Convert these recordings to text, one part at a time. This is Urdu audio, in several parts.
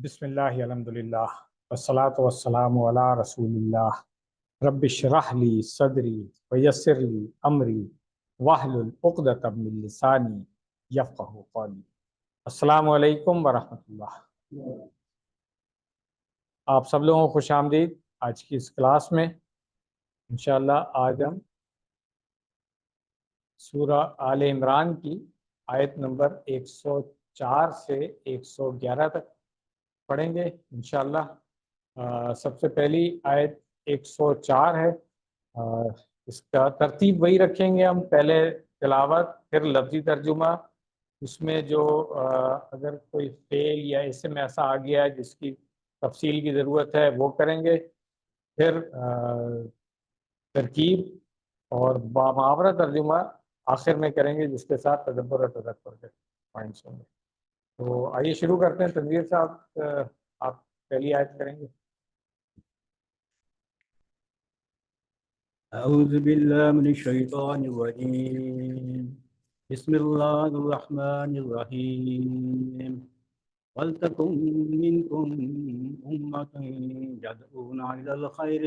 بسم اللہ الحمدللہ والصلاة والسلام علی رسول اللہ رب اشرح لی صدری ویسر لی امری واحلل عقدۃ من لسانی یفقہوا قولی۔ السلام علیکم ورحمۃ اللہ۔ آپ سب لوگوں کو خوش آمدید آج کی اس کلاس میں۔ انشاءاللہ آج ہم سورہ آل عمران کی آیت نمبر 104 سے 111 تک پڑھیں گے انشاءاللہ۔ سب سے پہلی آیت 104 ہے۔ اس کا ترتیب وہی رکھیں گے ہم، پہلے تلاوت پھر لفظی ترجمہ۔ اس میں جو اگر کوئی فعل یا اسم ایسا آ گیا ہے جس کی تفصیل کی ضرورت ہے وہ کریں گے، پھر ترکیب اور بامحاورہ ترجمہ آخر میں کریں گے، جس کے ساتھ تدبر اور تذکر کے پوائنٹس ہوں گے۔ تو آئیے شروع کرتے ہیں۔ تنویر صاحب آپ پہلی آیت کریں گے۔ اعوذ باللہ من الشیطان الرجیم، بسم اللہ الرحمن الرحیم، وَلْتَكُن مِّنكُمْ أُمَّةٌ يَدْعُونَ إِلَى الْخَيْرِ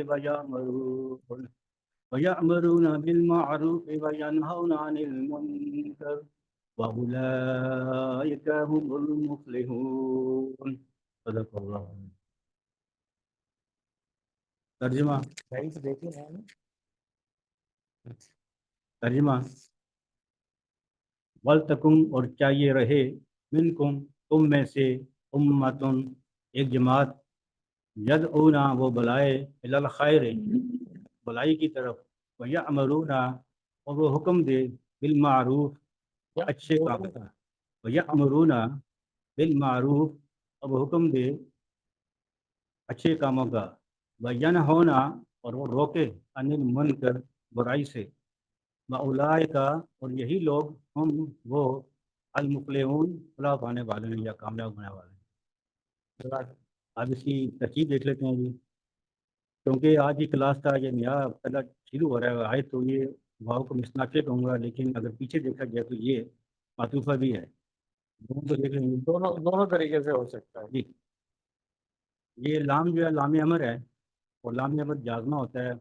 وَيَأْمُرُونَ بِالْمَعْرُوفِ وَيَنْهَوْنَ عَنِ الْمُنكَرِ وَأُولَٰئِكَ هُمُ الْمُفْلِحُونَ۔ صدق اللہ۔ ترجمہ ترجمہ وَلْتَكُن، اور چاہیے رہے، منکم، تم میں سے، امتن، ایک جماعت، یدعون، وہ بلائے، الی الخیر، بلائی کی طرف، ویأمرون، اور وہ حکم دے، بالمعروف، اچھے کام کا، ویأمرون بالمعروف، اور وہ حکم دے اچھے کاموں کا، وینہون، اور وہ روکے، عن المنکر، برائی سے، وَأُولَٰئِکَ، اور یہی لوگ، ہم وہ، المفلحون، فلاح پانے والے ہیں یا کامیاب ہونے والے ہیں۔ اب اس کی ترکیب دیکھ لیتے ہیں جی، کیونکہ آج کی کلاس کا یہ نیا پہلا شروع ہو رہا ہے، آئے تو یہ واؤ کو مسناکے کہوں گا، لیکن اگر پیچھے دیکھا جائے تو یہ معطوفہ بھی ہے، دونوں کو دیکھ لیں گے۔ دونوں طریقے سے ہو سکتا ہے جی، یہ لام جو ہے لام امر ہے، اور لام امر جازمہ ہوتا ہے،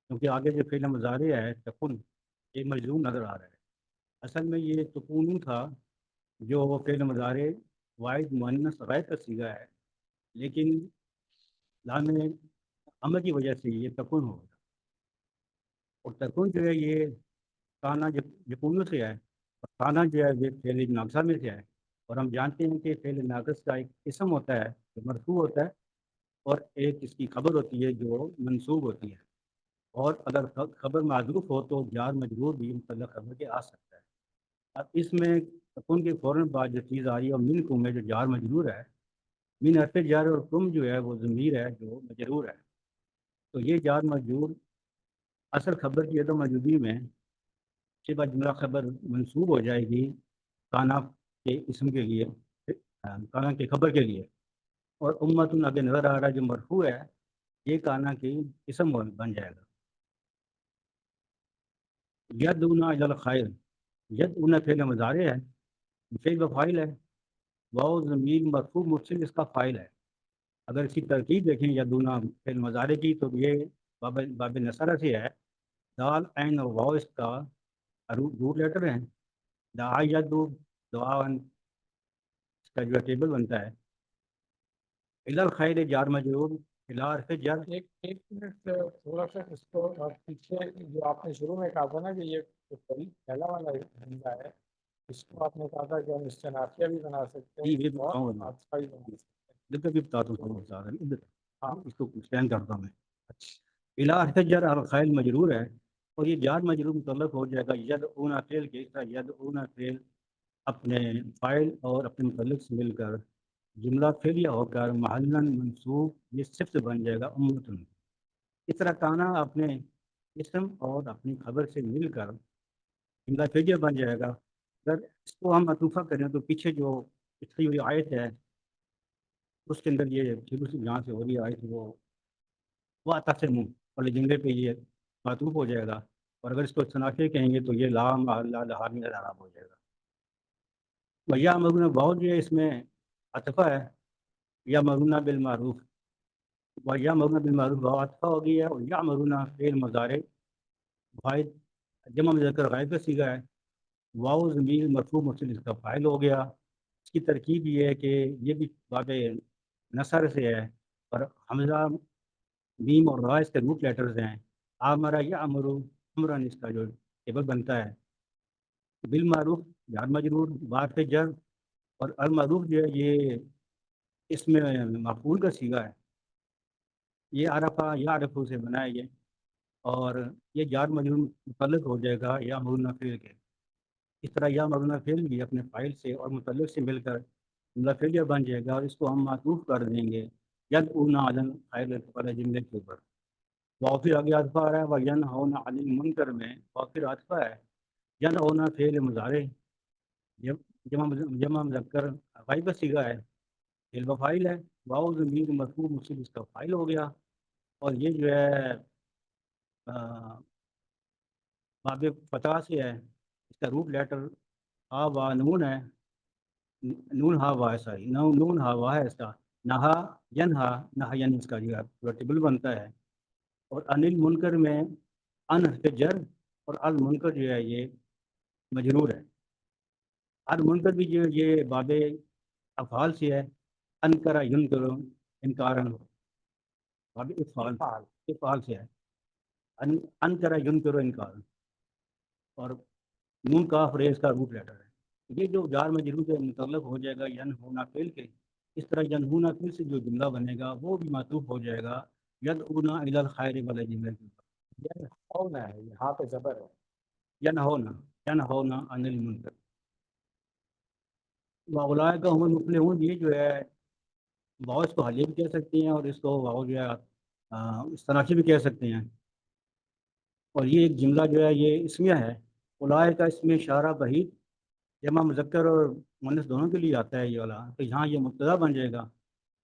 کیونکہ آگے جو فعل مضارع ہے تکن، یہ مجزوم نظر آ رہا ہے۔ اصل میں یہ تکون تھا جو وہ فعل مضارع واحد مؤنث غائب کا صیغہ ہے، لیکن لام امر کی وجہ سے یہ تکون ہو گیا، اور تکون جو ہے یہ کانا یکون سے ہے، اور کانا جو ہے یہ فعل ناقصہ میں سے ہے، اور ہم جانتے ہیں کہ فعل ناقص کا ایک اسم ہوتا ہے جو مرفوع ہوتا ہے، اور ایک اس کی خبر ہوتی ہے جو منصوب ہوتی ہے، اور اگر خبر معذوف ہو تو جار مجرور بھی متعلق خبر کے آ سکتا ہے۔ اب اس میں تکون کے فوراً بعد جو چیز آ رہی ہے، اور من کو میں جو جار مجرور ہے، من حرف جار، اور کم جو ہے وہ ضمیر ہے جو مجرور ہے، تو یہ جار مجرور اصل خبر کی عدم موجودگی میں صفت جملہ خبر منصوب ہو جائے گی کانا کے اسم کے لیے، کانا کے خبر کے لیے، اور امتن آگے نظر آ رہا ہے جو مرفوع ہے، یہ کانا کی اسم بن جائے گا۔ یدعون الی الخیر، یدعون فعل مضارع ہے، فعل و فاعل ہے، واو ضمیر مرفوع متصل اس کا فاعل ہے۔ اگر اس کی ترکیب دیکھیں یدعون فعل مضارع کی تو یہ باب نصرہ سے ہے، دال عین اور واو اس کا روٹ لیٹر ہیں، دعا یدعو، دعا، اس کا جو ٹیبل بنتا ہے، الی الخیر جار مجرور، الی حرف جر۔ ایک منٹ تھوڑا سا اس کو پیچھے جو آپ نے شروع میں کہا تھا نا کہ یہ پہلا والا حملہ ہے، اس کو آپ نے کہا تھا کہ ہم استنافیہ بھی بنا سکتے ہیں اور عاطفہ بھی بنا سکتے ہیں۔ بھی بتاتا ہوں، ہاں اس کو اسٹینڈ کرتا ہوں میں۔ الی حرف جر الخیر مجرور ہے، اور یہ جار مجرور متعلق ہو جائے گا یدعون فعل کے، اس طرح یدعون فعل اپنے فاعل اور اپنے متعلق سے مل کر جملہ فعلیہ ہو کر محلاً منصوب، یہ صفت بن جائے گا امتن۔ اس طرح کانا اپنے اسم اور اپنی خبر سے مل کر جملہ فعلیہ بن جائے گا۔ اگر اس کو ہم معطوفہ کریں تو پیچھے جو پچھلی ہوئی آیت ہے اس کے اندر یہ شروع سے جہاں سے ہو رہی آیت وہ عطف سے منہ والے جملے پہ یہ معطوف ہو جائے گا، اور اگر اس کو صنافیہ کہیں گے تو یہ لام اللہ لحامی اعراب ہو جائے گا۔ بھیا مغن باؤ جو ہے اس میں عطفہ ہے، یامرون بالمعروف، و یامرون بالمعروف واطفہ ہو گیا، اور یامرون فعل مضارع واحد جمع مذکر غائب کا صیغہ ہے، واو ضمیر مرفوع متصل اس کا فاعل ہو گیا۔ اس کی ترکیب یہ ہے کہ یہ بھی باب نثر سے ہے، اور حمزہ میم اور را اس کے روٹ لیٹرز ہیں۔ آمرا یا امرو عمران اس کا جو ٹیبل بنتا ہے۔ بالمعروف جار مجرور بار پہ جر، اور المعروف جو ہے یہ اس میں مفعول کا صیغہ ہے، یہ عرفہ یا عرفو سے بنا ہے یہ، اور یہ جار مجرور متعلق ہو جائے گا یا مرنا فعل کے۔ اس طرح یا مرنا فعل بھی اپنے فاعل سے اور متعلق سے مل کر جملہ فعلیہ بن جائے گا، اور اس کو ہم معطوف کر دیں گے ید اونا عدن فاعل والے جملے کے اوپر۔ وافر آگے عطفہ آ رہا ہے، وَيَنْهَوْنَ عَنِ الْمُنْكَرِ میں وافر عطفہ ہے، ینہونا فعل مضارع جمع مذکر غائب کا صیغہ ہے، فعل و فاعل ہے، واو ضمیر مرفوع متصل اس کا فاعل ہو گیا، اور یہ جو ہے باب فتح سے ہے، اس کا روٹ لیٹر ہا وا نون ہے، نون ہا وا ہے، ساری نون ہا وا ہے اس کا، نہا ینہا نہا ین اس کا جو ہے پورا ٹیبل بنتا ہے۔ اور انل منکر میں ان حرف جر، اور المنکر جو ہے یہ مجرور ہے۔ المنکر بھی جو یہ باب افعال سے ہے، انکرا ینکر انکارن، باب افعال سے ہے، انکرا ینکر انکارن، اور نون کاف ریز کا روٹ لیٹر ہے۔ یہ جو جار مجرور سے متعلق ہو جائے گا ین ہونا فعل کے، اس طرح ین ہونا فعل سے جو جملہ بنے گا وہ بھی معطوف ہو جائے گا ید اونا الی الخیر والے جملے کے اوپر۔ یہ ہونا ہے، یہاں پہ زبر ہے۔ ین ہونا عن المنکر، واولئک هم المفلحون، یہ جو ہے واؤ اس کو حالیہ بھی کہہ سکتے ہیں، اور اس کو واؤ جو ہے استنافی بھی کہہ سکتے ہیں، اور یہ ایک جملہ جو ہے یہ اسمیہ ہے۔ اولئک کا اسم اشارہ بعید جمع مذکر اور مؤنث دونوں کے لیے آتا ہے یہ والا، تو یہاں یہ مبتدا بن جائے گا۔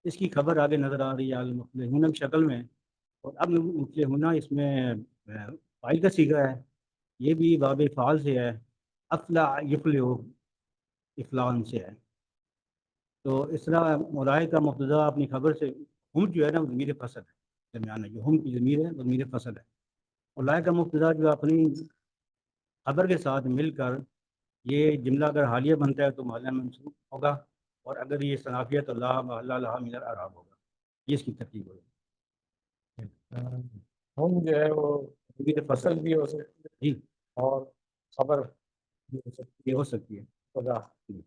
اس کی خبر آگے نظر آ رہی ہے المفلحون کی شکل میں، اور اب مفلحون اس میں فاعل کا صیغہ ہے، یہ بھی باب فعال سے ہے، افلح یفلح افلان سے ہے۔ تو اس طرح ملائے کا مبتدا اپنی خبر سے، ہم جو ہے نا وہ ضمیر فصل ہے، درمیان میں جو ہم کی ضمیر ہے وہ ضمیر فصل ہے، ملائے کا مبتدا جو اپنی خبر کے ساتھ مل کر یہ جملہ اگر حالیہ بنتا ہے تو محلہ منصوب ہوگا، اور اگر یہ صنافیہ تو لا محلہ لہا من الاعراب ہوگا، یہ اس کی ترتیب ہوگی۔ ہم جو ہے وہ ضمیر فصل فصل بھی ہو سکتی ہے جی اور خبر بھی ہو سکتی یہ ہے۔ ہو سکتی ہے۔ خدا جی،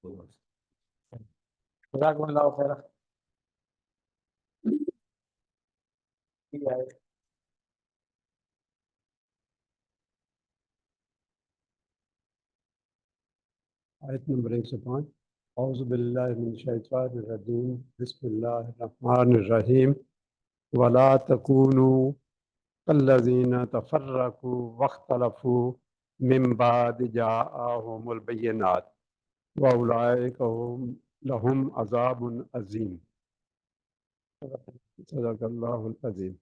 کوئی بات نہیں۔ خدا کو اللہ خیر ہے۔ آیت نمبر 105۔ اعوذ باللہ من الشیطان الرجیم، بسم اللہ الرحمن الرحیم۔ ولا تکونوا کالذین تفرقوا واختلفوا من بعد جاءهم البینات واولئک لهم عذاب عظیم۔ صدق اللہ العظیم۔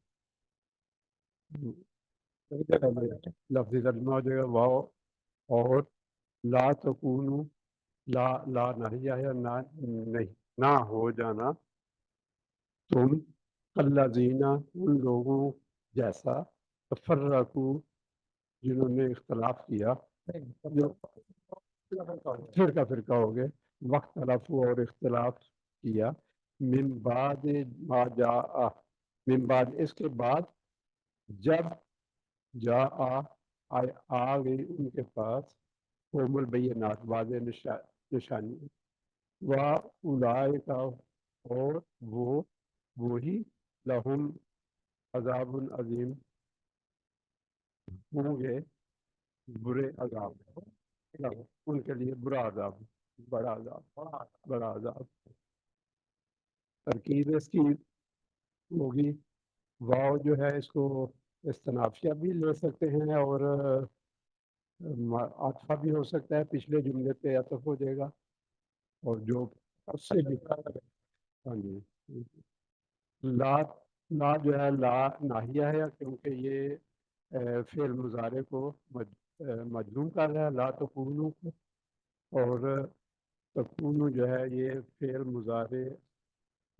لفظی ترجمہ ہو جائے گا واو اور لا تکونوا، لا نہیہ ہے، نہیں نہ ہو جانا تم الذین ان لوگوں جیسا تفرقوا جنہوں نے اختلاف کیا، جو فرقہ ہو گئے، واختلفوا اور اختلاف کیا، من بعد ما جاء، من بعد اس کے بعد جب جاء آ گئی ان کے پاس قوم البینات واضح نشانی، وَأُولَٰئِکَ اور وہی لہم عذاب عظیم ہوں گے برے عذاب، ان کے لیے برا عذاب، بڑا عذاب۔ ترکیب اس کی ہوگی، واو جو ہے اس کو استنافیہ بھی لے سکتے ہیں اور عاطفہ بھی ہو سکتا ہے، پچھلے جملے پہ عطف ہو جائے گا، اور جو اس سے بھی ہاں جی، لا جو ہے لا ناہیہ ہے، کیونکہ یہ فعل مضارع کو مجزوم کر رہا ہے، لا تکونو کو، اور تکونو جو ہے یہ فعل مضارع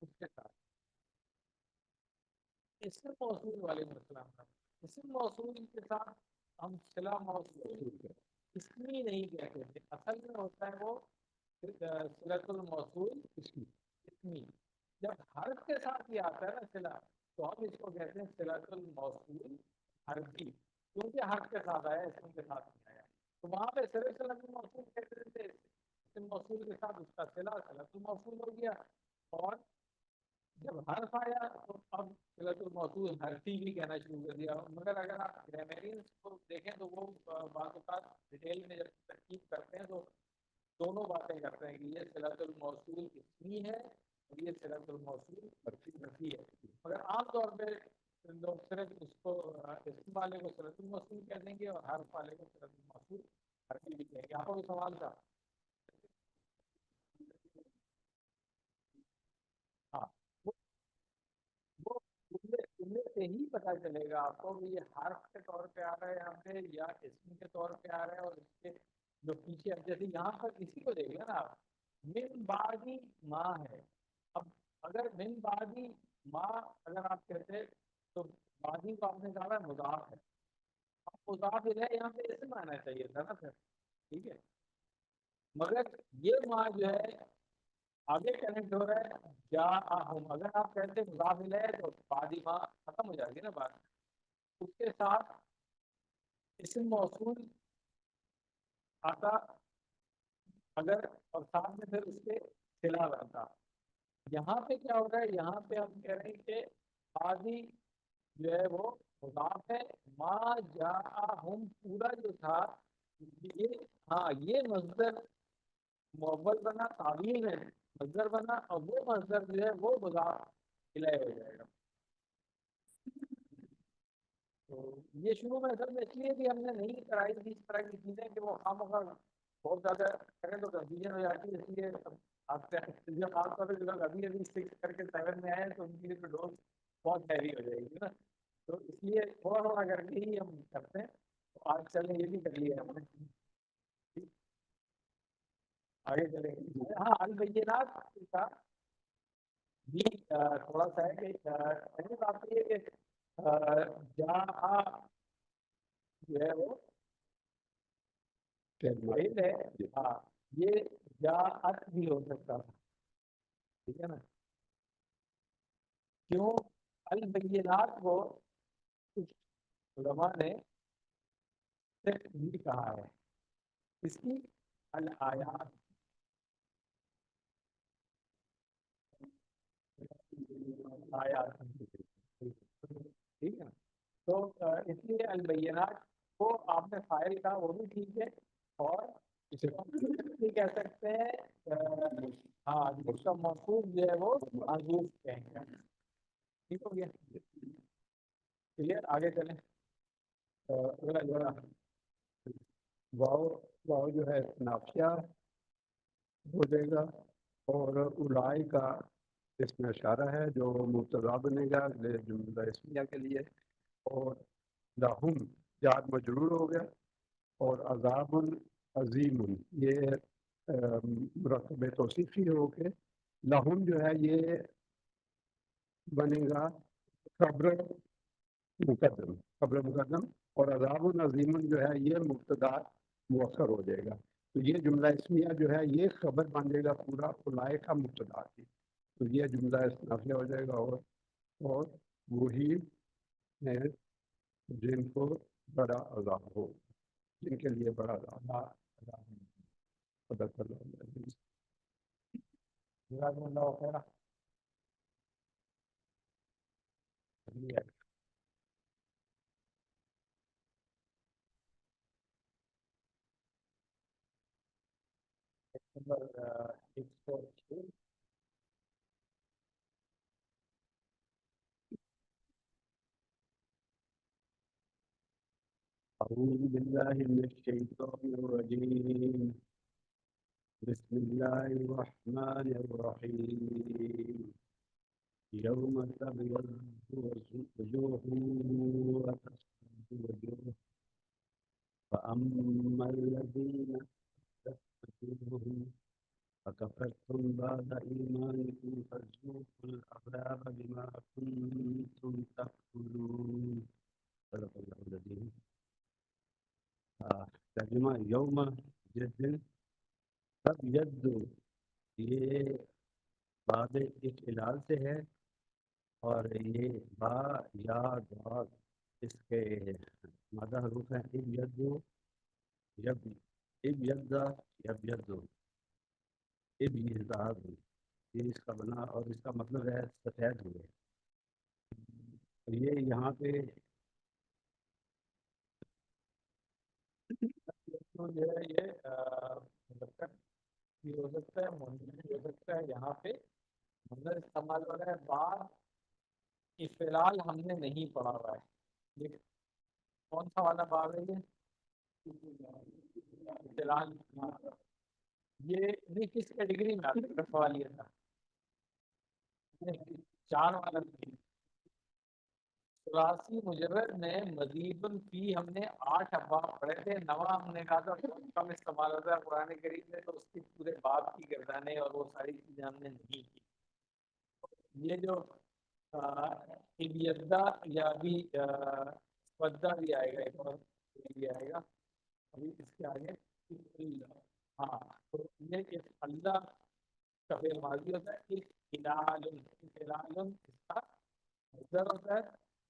اس کے ساتھ اسم موصول والے مسئلہ اسم موصول کے ساتھ ہم صلہ موصول اسمی نہیں کہتے تھے، اصل میں ہوتا ہے وہ صلۃ الموصول اسمی. جب حرف کے ساتھ یہ آتا ہے نا صلہ، تو ہم اس کو کہتے ہیں صلۃ الموصول حرفی، کیونکہ حرف کے ساتھ آیا اسم کے ساتھ نہیں آیا. تو وہاں پہ صرف صلۃ الموصول کہتے تھے، اسم موصول کے ساتھ اس کا صلہ صلۃ الموصول ہو گیا. اور جب حرف آیا تو اب صلۃ الموصول حرفی بھی کہنا شروع کر دیا. مگر اگر آپ گرامرینس کو دیکھیں تو وہ بعض اوقات ڈیٹیل میں جب تحقیق کرتے ہیں تو دونوں باتیں کرتے ہیں کہ یہ صلۃ الموصول اسمی ہے اور یہ صلۃ الموصول حرفی ہے. مگر عام طور پہ لوگ صرف اس کو اسم والے کو صلۃ الموصول کہہ دیں گے اور حرف والے کو صلۃ الموصول حرفی بھی کہیں گے. آپ کو کوئی سوال تھا؟ ہاں، وہ جملے سے ہی پتہ چلے گا آپ کو کہ یہ حرف کے طور پہ آ رہا ہے یہاں پہ یا اسم کے طور پہ آ رہا ہے. اور اس کے جو پیچھے اب جیسے یہاں پر اسی کو دیکھیں نا آپ، من بعدی ماں ہے. اب اگر من بعدی ماں اگر آپ کہتے تو بعدی کو آپ نے کہا مضاف ہے، اب مضاف ہے یہاں پہ اسم آنا چاہیے تھا نا پھر، ٹھیک ہے. مگر یہ ماں جو ہے آگے کنیکٹ ہو رہا ہے جا ہم. اگر آپ کہتے مضاف الیہ تو بعدی ماں ختم ہو جائے گی نا بات. اس کے ساتھ اسم موصول آتا اگر، اور ساتھ میں پھر اس کے صلہ بنتا. یہاں پہ کیا ہو رہا ہے، یہاں پہ ہم کہہ رہے ہیں کہ بعدی جو ہے وہ مضاف ہے. ما جا ہم پورا جو تھا یہ، ہاں یہ مصدر مؤول بنا، تعویل ہے مصدر بنا، اور وہ مصدر جو ہے وہ مضاف الیہ ہو جائے گا. تو یہ شروع میں اصل میں اس لیے بھی ہم نے نہیں کرائی تھی اس طرح کی چیزیں کہ وہ خواہ بہت زیادہ کریں تو کنفیوژن ہو جاتی ہے. اس لیے آپ سے خاص طور پہ جو لوگ ابھی ابھی 6 کر کے 7 میں آئے تو ان کے لیے تو ڈوز بہت ہیوی ہو جائے گی نا. تو اس لیے تھوڑا تھوڑا کر کے ہی ہم کرتے ہیں. تو آج چلیں یہ بھی کر لیا ہم نے، آگے چلیں گے. ہاں البینات کا بھی تھوڑا سا ہے کہ پہلی بات یہ کہ جا جو ہے وہ فعل ہے. ہاں یہ جاءت بھی ہو سکتا ہے، ٹھیک ہے نا. کیوں البینات کو کچھ علماء نے صرف بھی کہا ہے، اس کی الآیات آیات، ٹھیک ہے. تو اس لیے البینات کو آپ نے فائل کا وہ بھی ٹھیک ہے، اور اسے بھی کہہ سکتے ہیں. ہاں اس کا موصوف جو ہے وہ معذوف کہیں گے. ٹھیک ہو گیا، کلیئر. آگے چلیں. اگلا جوڑا واو، واو جو ہے نافیہ ہو جائے گا، اور اولائے کا اس میں اشارہ ہے جو مبتدا بنے گا جملہ اسمیہ کے لیے. اور لہم جار مجرور ہو گیا، اور عذاب عظیم یہ مرکب توصیفی ہو کے لہم جو ہے یہ بنے گا خبر مقدم، خبر مقدم. اور عذاب عظیم جو ہے یہ مبتدا مؤخر ہو جائے گا. تو یہ جملہ اسمیہ جو ہے یہ خبر بن جائے گا پورا اولائے کا مبتدا کی. تو یہ جملہ نافیہ ہو جائے گا. اور وہی ہے جن کو بڑا عذاب ہو، جن کے لیے بڑا عذاب. صدق اللہ العظیم. جزاکم اللہ خیرا. نمبر 106. اعوذ باللہ من الشیطان الرجیم. بسم اللہ الرحمن الرحیم. یوم تبیض وجوہ وتسود وجوہ فأما الذین اسودت وجوہهم فكفرتم بعد إيمانكم فذوقوا ید یہ بعد اختلال سے ہے، اور یہ با یا ضاد اس کے مادہ حروف ہیں اب یدو یب اب یدا یب یدو اب یزداد، یہ اس کا بنا اور اس کا مطلب ہے سفید ہوئے۔ یہ یہاں پہ تو جو ہے یہ مذکر بھی ہو سکتا ہے، مؤنث بھی ہو سکتا ہے۔ یہاں پہ مصدر استعمال ہو رہا ہے، بعد فی الحال ہم نے نہیں پڑھا ہوا ہے۔ یہ کون سا والا باب ہے؟ یہ فی الحال یہ نہیں کس کیٹیگری میں آتا ہے فوالیت کا؟ 4 والا ثلاثی مجرد میں مزید فی ہم نے 8 ابواب پڑھے تھے، نواں ہم نے کہا تھا بہت کم استعمال ہوتا ہے قرآن کریم میں، تو اس کی پورے باب کی گردانے اور وہ ساری چیزیں ہم نے نہیں کی۔ یہ جو ابیدا یا ابھی ودا بھی آئے گا، ایک اور بھی آئے گا ابھی اس کے آگے۔ ہاں تو یہ کہ اللہ کا فعل ماضی ہوتا ہے، اس کا مصدر ہوتا ہے۔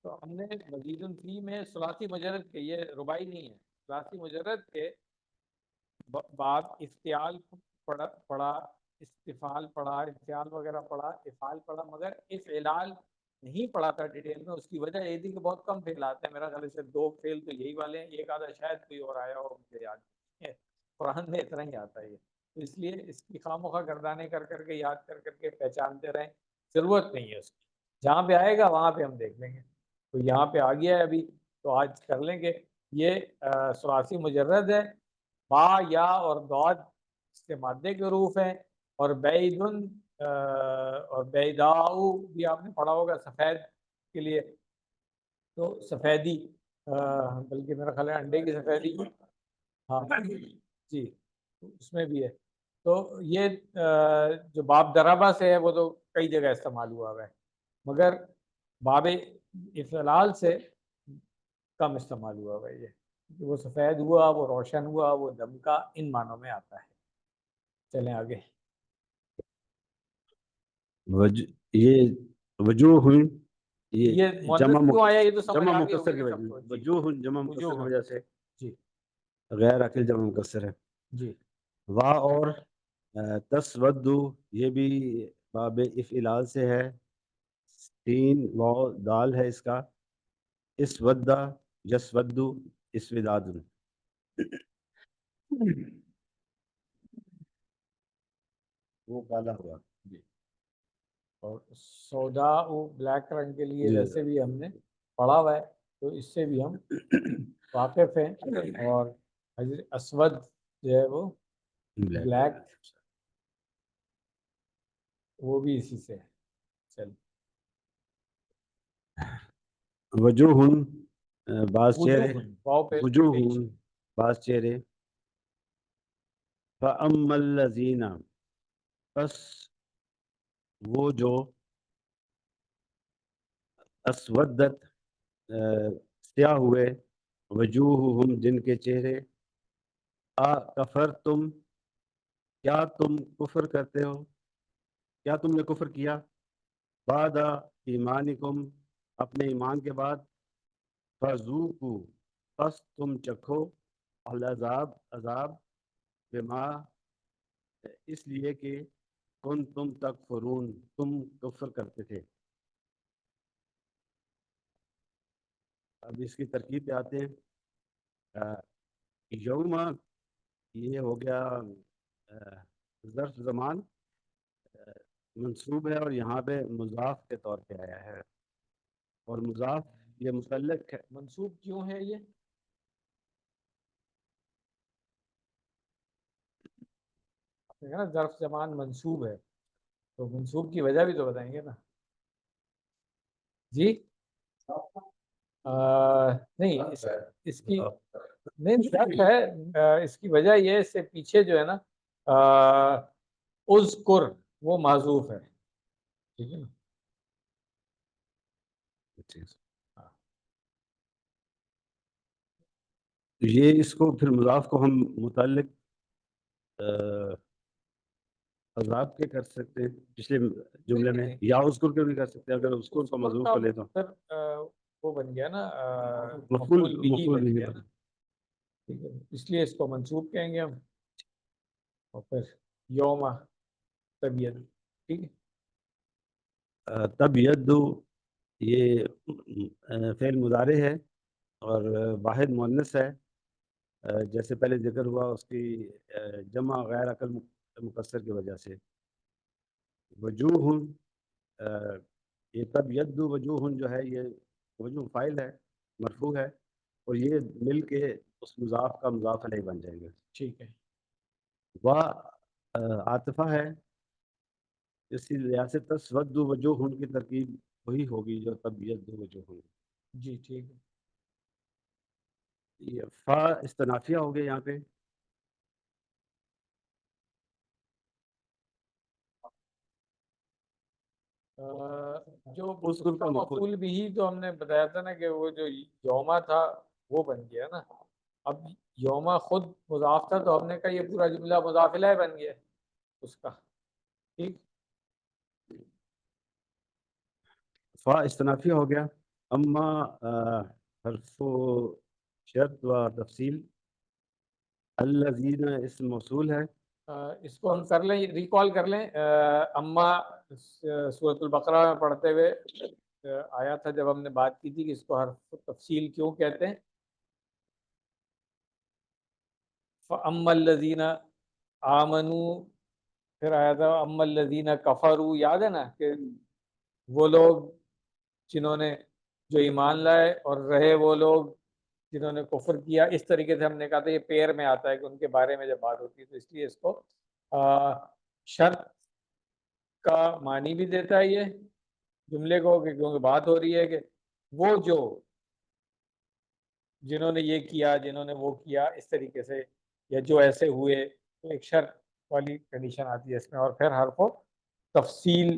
تو ہم نے مزید فی میں ثلاثی مجرد کے، یہ رباعی نہیں ہے، ثلاثی مجرد کے بعد افتعال پڑھا، استفعال پڑھا، افتعال وغیرہ پڑھا، افعال پڑھا، مگر افعال نہیں پڑھا تھا ڈیٹیل میں۔ اس کی وجہ یہ تھی کہ بہت کم فعل آتے ہیں، میرا خیال سے 2 فعل تو یہی والے ہیں، ایک آدھا شاید کوئی اور آیا ہو مجھے یاد نہیں ہے، قرآن میں اتنا ہی آتا ہے یہ، تو اس لیے اس کی خواہ گردانے کر کر کے یاد کر کر کے پہچانتے رہیں، ضرورت نہیں ہے اس کی، جہاں پہ آئے گا وہاں پہ ہم دیکھ لیں گے۔ تو یہاں پہ آ گیا ہے ابھی، تو آج کر لیں گے۔ یہ ثلاثی مجرد ہے، با یا اور ضاد اس کے مادے کے حروف ہیں، اور بیدن اور بیداؤ بھی آپ نے پڑھا ہوگا سفید کے لیے، تو سفیدی بلکہ میرا خیال ہے انڈے کی سفیدی، ہاں جی اس میں بھی ہے۔ تو یہ جو باب دربہ سے ہے وہ تو کئی جگہ استعمال ہوا ہے، مگر باب افعال سے کم استعمال ہوا ہے، یہ وہ سفید ہوا، وہ روشن ہوا، وہ دمکا، ان معنوں میں آتا ہے۔ چلیں آگے۔ یہ وجوہ یہ مؤنث کیوں آیا یہ تو سمجھ جمع آ گئی مکسر ہوگی کی سب کو۔ وجہ، وجوہ جمع مکسر کی وجہ سے جی غیر عقل جمع مکسر ہے۔ جی وا اور تسود یہ بھی باب افعال سے ہے، تین واو دال ہے اس کا، اسودا یسودو اسوداد، وہ کالا ہوا۔ اور سودا بلیک رنگ کے لیے جی ویسے بھی ہم نے پڑھا ہوا ہے، تو اس سے بھی ہم واقف ہیں۔ اور حضرت اسود جو ہے وہ بلیک، وہ بھی اسی سے ہے۔ چل وجوہ بعض چہرے، واؤ پہ وجوہ ٹینشن۔ بعض چہرے، فَأَمَّا الَّذِينَ پس وہ جو اسودت سیاہ ہوئے، وجوہہم جن کے چہرے، کفرتم کیا تم کفر کرتے ہو، کیا تم نے کفر کیا، بعد ایمانکم اپنے ایمان کے بعد، فذوقوا پس تم چکھو العذاب عذاب، بما اس لیے کہ تم تکفرون تم کفر کرتے تھے۔ اب اس کی ترکیب پہ آتے ہیں۔ یوم یہ ہو گیا ظرف زمان، منصوب ہے اور یہاں پہ مضاف کے طور پہ آیا ہے، اور مضاف یہ متعلق ہے۔ منصوب کیوں ہے یہ؟ نا ظرف زمان منصوب ہے، تو منصوب کی وجہ بھی تو بتائیں گے نا جی۔ نہیں اس کی نہیں ظرف ہے، اس کی وجہ یہ اس سے پیچھے جو ہے نا اذکر وہ معذوف ہے، ٹھیک ہے نا۔ یہ اس کو پھر مضاف کو ہم متعلق عذاب کے کر سکتے ہیں پچھلے جملے میں، یا اذکر کے بھی کر سکتے ہیں، اگر اذکر کو مضروف کو لے تو پھر وہ بن گیا نا مفعول مفعول بن بھی گیا نا، ٹھیک ہے، اس لیے اس کو منصوب کہیں گے ہم، اور پھر یوم طبیعت، ٹھیک ہے۔ تب یدو یہ فعل مضارع ہے اور واحد مؤنث ہے، جیسے پہلے ذکر ہوا اس کی جمع غیر عقل مقصر کی وجہ سے۔ وجوہ یہ تب یدو وجوہ جو ہے یہ وجوہ فاعل ہے، مرفوع ہے، اور یہ مل کے اس مضاف کا مضاف علیہ بن جائیں گے۔ ٹھیک ہے، و عاطفہ ہے، اسی لحاظ سے تسود وجوہ کی ترکیب وہی ہوگی جو تب یدو وجوہ ہوگی۔ جی ٹھیک ہے۔ یہ فا استنافیہ ہو گیا یہاں پہ، جو اس گروپ کا مفعول بھی تو ہم نے بتایا تھا نا کہ وہ جو یوما تھا وہ بن گیا نا، اب یوما خود مضاف تھا تو ہم نے کہا یہ پورا جملہ مضاف الیہ بن گیا اس کا، ٹھیک۔ فا استنافیہ ہو گیا۔ اما حرف شرط و تفصیل، الذین اسم موصول ہے، اس کو ہم کر لیں، ریکال کر لیں، اما سورۃ البقرہ میں پڑھتے ہوئے آیا تھا جب ہم نے بات کی تھی کہ اس کو حرف تفصیل کیوں کہتے ہیں۔ فَأَمَّا الَّذِينَ آمَنُوا، پھر آیا تھا اما الذین کفروا، یاد ہے نا کہ وہ لوگ جنہوں نے جو ایمان لائے اور رہے وہ لوگ جنہوں نے کفر کیا، اس طریقے سے ہم نے کہا تھا یہ پیر میں آتا ہے کہ ان کے بارے میں جب بات ہوتی ہے تو اس لیے اس کو شرط کا معنی بھی دیتا ہے یہ جملے کو، کہ کیونکہ بات ہو رہی ہے کہ وہ جو جنہوں نے یہ کیا جنہوں نے وہ کیا اس طریقے سے، یا جو ایسے ہوئے، تو ایک شرط والی کنڈیشن آتی ہے اس میں، اور پھر حرف و تفصیل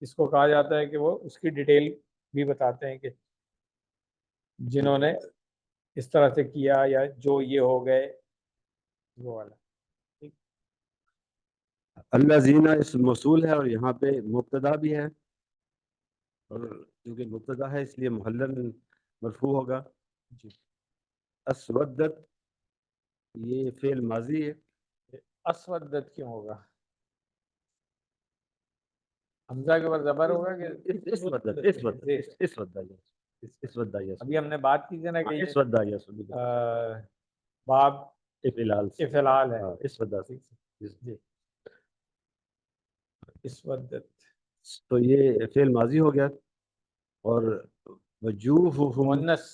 اس کو کہا جاتا ہے کہ وہ اس کی ڈیٹیل بھی بتاتے ہیں کہ جنہوں نے اس طرح سے کیا یا جو یہ ہو گئے، وہ والا۔ الذین اسم موصول ہے اور یہاں پہ مبتدا بھی ہے، اور کیونکہ مبتدا ہے اس لیے محلل مرفوع ہوگا۔ جی، اسودت یہ فعل ماضی ہے، اسودت کیوں ہوگا؟ حمزہ کے اوپر زبر ہوگا کہ ابھی ہم نے بات کی تھی نا کہ باب افعال ہے، جی اسودت، تو یہ فعل ماضی ہو گیا، اور وجوہہم مؤنث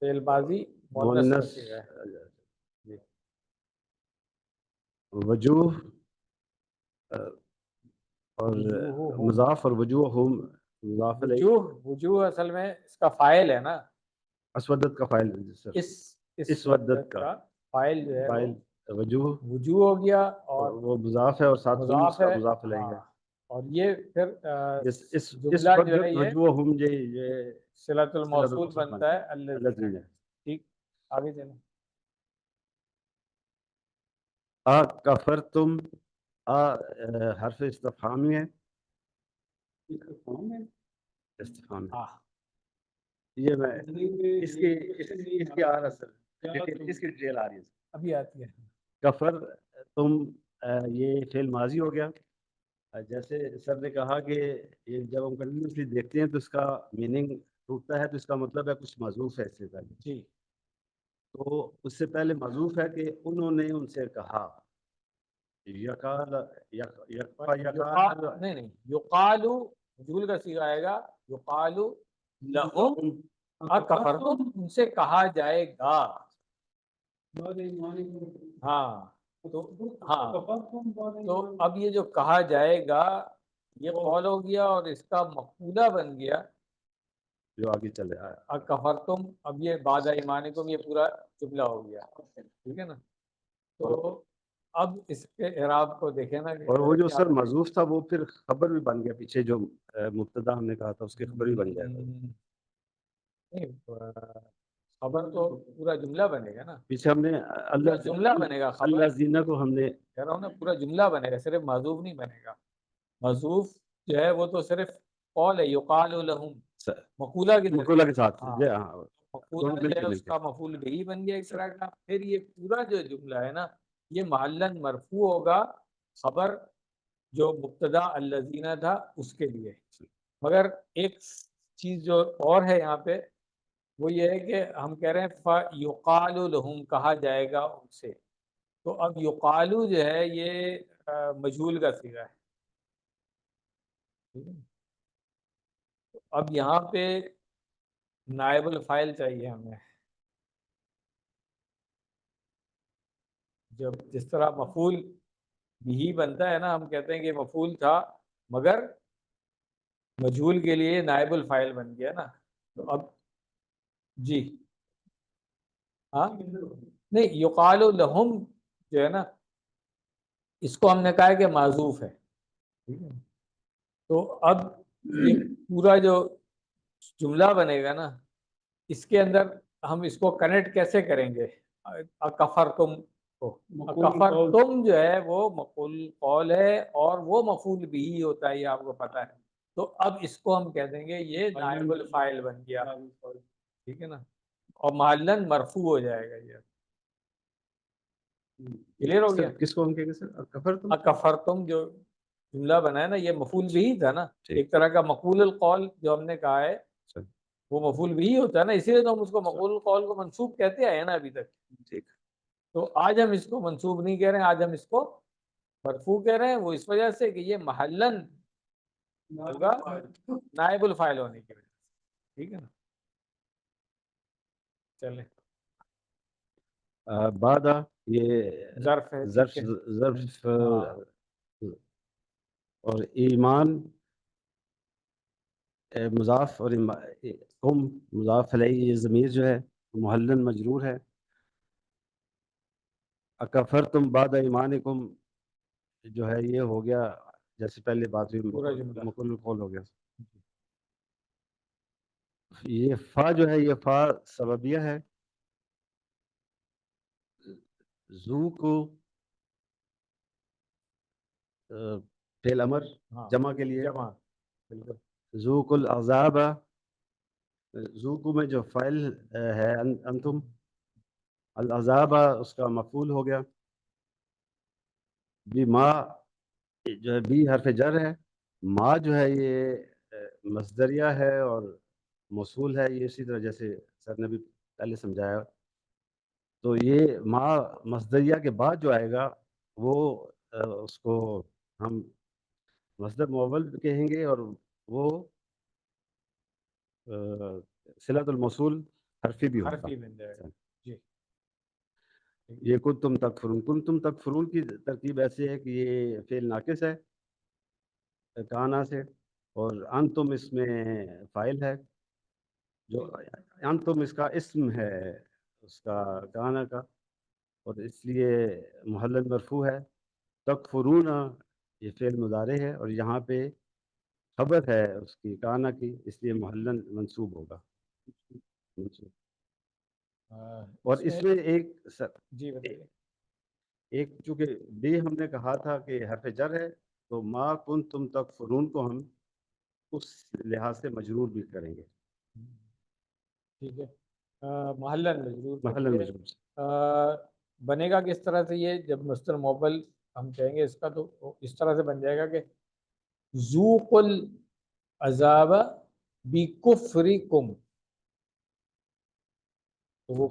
فعل ماضی مؤنث کا مؤنث، صیغہ ہے، جی وجوہ اور وجوہہم، مضاف، اور وجوہہم مضاف علیہ، وجوہ اصل میں اس کا فاعل ہے نا، اسودت کا فاعل سر، اسودت کا فاعل جو ہے فاعل وجوہ، وجوہ ہو گیا، اور وہ مضاف ہے، اور ساتھ ہم اس مضاف کا ہے، مضاف علیہ ہے۔ ہاں، اور یہ پھر اس جملہ جو ہے وجہ یہ وجوہہم یہ صلۃ الموصول الموصول بنتا ہے الذین، الذین، ٹھیک، آگے چلیں۔ کفرتم، حرف استفہامی ہے، استفہام ہے، ہاں، یہ میں اس کی آ رہا سر، اس کی ڈیٹیل آ رہی ہے۔ ابھی آتی ہے۔ کفر تم یہ فعل ماضی ہو گیا، جیسے سر نے کہا کہ یہ جب ہم کنٹینیوسلی دیکھتے ہیں تو اس کا میننگ ٹوٹتا ہے، تو اس کا مطلب ہے کچھ محذوف ہے اس سے پہلے، جی، تو اس سے پہلے محذوف ہے کہ انہوں نے ان سے کہا، یقال نہیں یقالو مجہول کا صیغہ آئے گا، یقالو لہم اکفرتم، ان سے کہا جائے گا، ہاں تو اب یہ جو کہا جائے گا یہ قول ہو گیا، اور اس کا مفعولہ بن گیا جو آگے چلے آیا۔ اکفرتم، اب یہ بعد ایمانکم یہ پورا جملہ ہو گیا، ٹھیک ہے نا، تو اب اس کے اعراب کو دیکھیں نا کہ اور وہ جو سر محذوف تھا وہ پھر خبر بھی بن گیا، پیچھے جو مبتدا ہم نے کہا تھا اس کی خبر بھی بن جائے گا۔ خبر تو پورا جملہ بنے گا نا, پیچھے ہم نے پورا اللہ جملہ بنے گا خبر, اللہ زینہ کو ہم نے کہہ رہا ہوں نا پورا جملہ بنے گا, صرف محذوف نہیں بنے گا. محذوف جو ہے وہ تو صرف قول ہے, یقال لہم, مقولہ کی مقولہ کے ساتھ ہاں, جی ہاں مقولہ دونوں جو مل ہے کے اس کا مفعول بہی بن گیا ایک طرح کا. پھر یہ پورا جو جملہ ہے نا یہ محلاً مرفوع ہوگا, خبر جو مبتدا الذین تھا اس کے لیے. مگر ایک چیز جو اور ہے یہاں پہ وہ یہ ہے کہ ہم کہہ رہے ہیں فَيُقَالُ لَهُمْ, کہا جائے گا ان سے. تو اب یقالو جو ہے یہ مجہول کا صیغہ ہے. ٹھیک ہے, تو اب یہاں پہ نائب الفاعل چاہیے ہمیں. جب جس طرح مفعول بھی بنتا ہے نا, ہم کہتے ہیں کہ مفعول تھا مگر مجہول کے لیے نائب الفاعل بن گیا نا. تو اب جی ہاں نہیں, یقال لہم جو ہے نا اس کو ہم نے کہا ہے کہ معذوف ہے. ٹھیک ہے, تو اب یہ پورا جو جملہ بنے گا نا اس کے اندر ہم اس کو کنیکٹ کیسے کریں گے. کفر تم کو, کفر تم جو ہے وہ مفعول قول ہے اور وہ مفعول بھی ہوتا ہے, یہ آپ کو پتہ ہے. تو اب اس کو ہم کہہ دیں گے یہ نائب الفاعل بن گیا. ٹھیک ہے نا, اور محلاً مرفوع ہو جائے گا. یہ کلیئر ہو گیا. کس کو ہم کہیں گے سر, کفر تم کفر تم جو جملہ بنا ہے نا یہ مفعول بھی تھا نا, ایک طرح کا مقول القول جو ہم نے کہا ہے وہ مفعول بھی ہوتا ہے نا, اسی لیے تو ہم اس کو مقول القول کو منصوب کہتے آئے نا ابھی تک. ٹھیک, تو آج ہم اس کو منصوب نہیں کہہ رہے ہیں, آج ہم اس کو مرفوع کہہ رہے ہیں. وہ اس وجہ سے کہ یہ محلاً ہوگا نائب الفاعل ہونے کی وجہ سے. ٹھیک ہے نا, چلیں. بعد یہ ظرف ہے, ظرف ٹھیک ہے. ظرف ہاں. اور ایمان مضاف اور کم مضاف علیہ, یہ ضمیر جو ہے محلن مجرور ہے. اکفرتم بعد ایمانکم جو ہے یہ ہو گیا جیسے پہلے بات ہوئی, پورا جملہ. مقول القول ہو گیا. یہ فا جو ہے یہ فا سببیہ ہے. زو کو فعل امر جمع کے لیے, جمع بالکل. ذوق العذاب, ذوق میں جو فعل ہے انتم, العذاب اس کا مفعول ہو گیا. بھی ما جو ہے بھی حرف جر ہے, ما جو ہے یہ مصدریہ ہے اور موصول ہے. یہ اسی طرح جیسے سر نے بھی پہلے سمجھایا. تو یہ ما مصدریہ کے بعد جو آئے گا وہ اس کو ہم مصدر مؤول کہیں گے, اور وہ صلۃ الموصول حرفی بھی ہوگا. حرفی بن جائے گا. جی, یہ کنتم تکفرون, کنتم تکفرون کی ترکیب ایسی ہے کہ یہ فعل ناقص ہے کانا سے, اور انتم اس میں فاعل ہے. جو انتم اس کا اسم ہے اس کا کانا کا, اور اس لیے محلل مرفوع ہے. تکفرون یہ فعل مضارع ہے اور یہاں پہ خبر ہے اس کی کانا کی, اس لیے محلل منصوب ہوگا. منصوب. اور اس میں ایک جی بتائیے. ایک چونکہ بھی ہم نے کہا تھا کہ حرف جر ہے, تو ما کنتم تکفرون کو ہم اس لحاظ سے مجرور بھی کریں گے. ٹھیک ہے, محلاً مجرور محلل مجرور بنے گا کس طرح سے. یہ جب مصدر موصول ہم کہیں گے اس کا تو اس طرح سے بن جائے گا کہ ذوق العذاب بکفرکم. تو وہ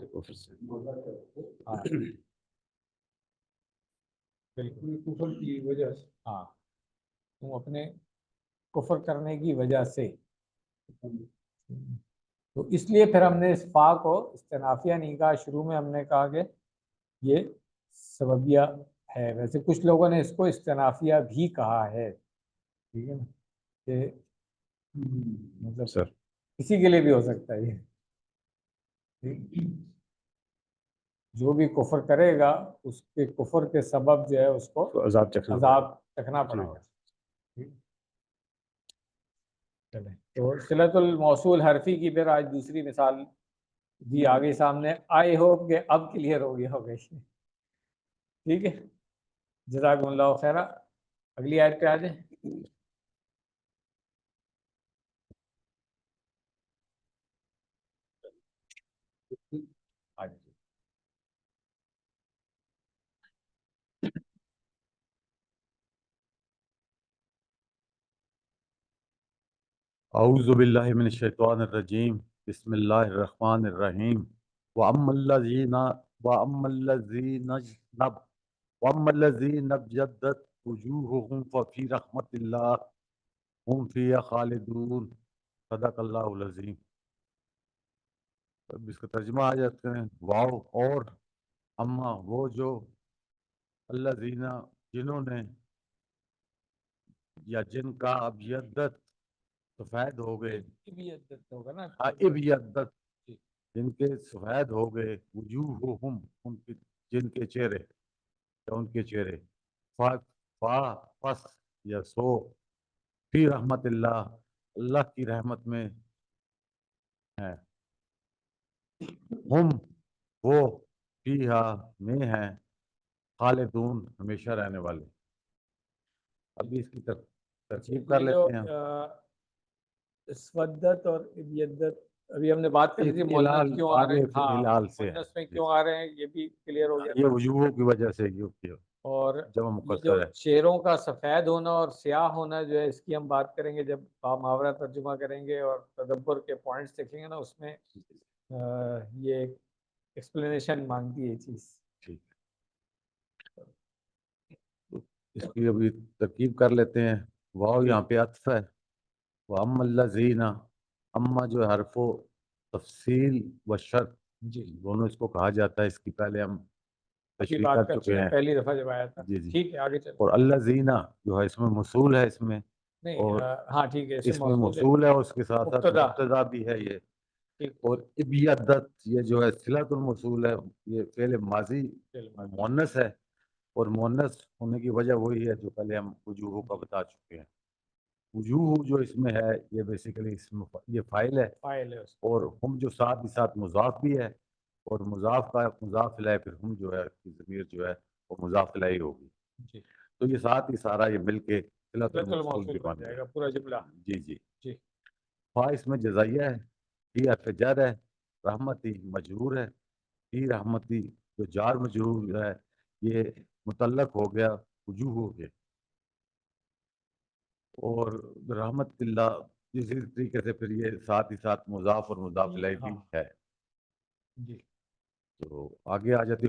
ہاں بالکل کفر کی وجہ سے, ہاں تم اپنے کفر کرنے کی وجہ سے. تو اس لیے پھر ہم نے اس فا کو استنافیہ نہیں کہا, شروع میں ہم نے کہا کہ یہ سببیہ ہے. ویسے کچھ لوگوں نے اس کو استنافیہ بھی کہا ہے. ٹھیک ہے نا, کہ مطلب سر کسی کے لیے بھی ہو سکتا ہے یہ. جو بھی کفر کرے گا اس کے کفر کے سبب جو ہے اس کو عذاب چکھنا پڑے گا. چلیں, تو صلۃ الموصول حرفی کی پھر آج دوسری مثال جی آگے سامنے، آئی ہوپ کہ اب کلیئر ہو گیا ہوگا. ٹھیک ہے، جزاکم اللہ خیر. اگلی آیت پہ آ جائیں. اعوذ باللہ من الشیطان الرجیم، بسم اللہ الرحمن الرحیم. وَأَمَّا الَّذِينَ ابْيَضَّتْ وُجُوهُهُمْ فَفِي رَحْمَةِ اللَّهِ هُمْ فِيهَا خَالِدُونَ. صدق اللہ العظیم. اب اس کا ترجمہ آ جاتے ہیں. واو اور اما وہ جو، الذین جنہوں نے، یا جن کا، ابیضت سفید ہو گئے، ہوگا نا، ابیضت جن کے سفید ہو گئے، وجوہہم ان کے، جن کے چہرے یا ان کے چہرے، پس یا سو، فی رحمت اللہ اللہ کی رحمت میں ہے، ہم وہ فیہا میں ہیں، خالدون ہمیشہ رہنے والے. ابھی اس کی ترکیب کر یہ جو لیتے ہیں. اسودت اور ابیضت، ابھی ہم نے بات کری تھی مؤنث کیوں آ رہے ہیں. ہاں، ہلال سے ہے. مؤنث میں کیوں آ رہے ہیں یہ بھی کلیئر ہو گیا. یہ وجوہوں کی وجہ سے اور جمع یہ مقصر جو ہے. چہروں کا سفید ہونا اور سیاہ ہونا جو ہے، اس کی ہم بات کریں گے جب محاورہ ترجمہ کریں گے اور تدبر کے پوائنٹس دیکھیں گے نا، اس میں یہ ایکسپلینیشن مانگتی ہے یہ چیز. ٹھیک ہے، اس کی ابھی ترکیب کر لیتے ہیں. واو یہاں پہ عطف ہے. وَأَمَّا الَّذِينَ، اما جو حرف و تفصیل و شرط جی دونوں اس کو کہا جاتا ہے. اس کی پہلے ہم ابھی تشریح بات کر چکے ہیں. پہلی دفعہ جب آیا تھا. جی جی. ٹھیک ہے، آگے چلیں. اور الذین جو ہے اس میں موصول ہے، اس میں نہیں اور ہاں ٹھیک ہے، اس میں موصول ہے اور اس کے ساتھ ساتھ مبتدا. مبتدا بھی ہے یہ. ٹھیک. اور ابیضت یہ جو ہے صلۃ الموصول ہے، یہ فعل ماضی مؤنث ہے، اور مؤنث ہونے کی وجہ وہی ہے جو پہلے ہم وجوہ کا بتا چکے ہیں. وجوہ جو اس میں ہے یہ بیسیکلی یہ فائل ہے، فائل ہے اس اور ہم جو ساتھ ہی ساتھ مضاف بھی ہے، اور مضاف کا مضاف الیہ، پھر ہم جو ہے کی ضمیر جو ہے وہ مضاف الیہ ہوگی. جی. تو یہ ساتھ ہی سارا یہ مل کے صلۃ صلۃ الموصول الموصول بھی بن بن جائے گیا. گا پورا جملہ. جی جی. جی. فا اس میں جزائیہ ہے، فی حرف جر ہے، رحمتی مجرور ہے. فی رحمتی جو جار مجرور جو ہے یہ متعلق ہو گیا وجوہ کے، اور رحمت اللہ اسی طریقے سے پھر یہ ساتھ ہی ساتھ مضاف اور مضاف الیہ بھی ہے. جی. تو آگے آ جاتے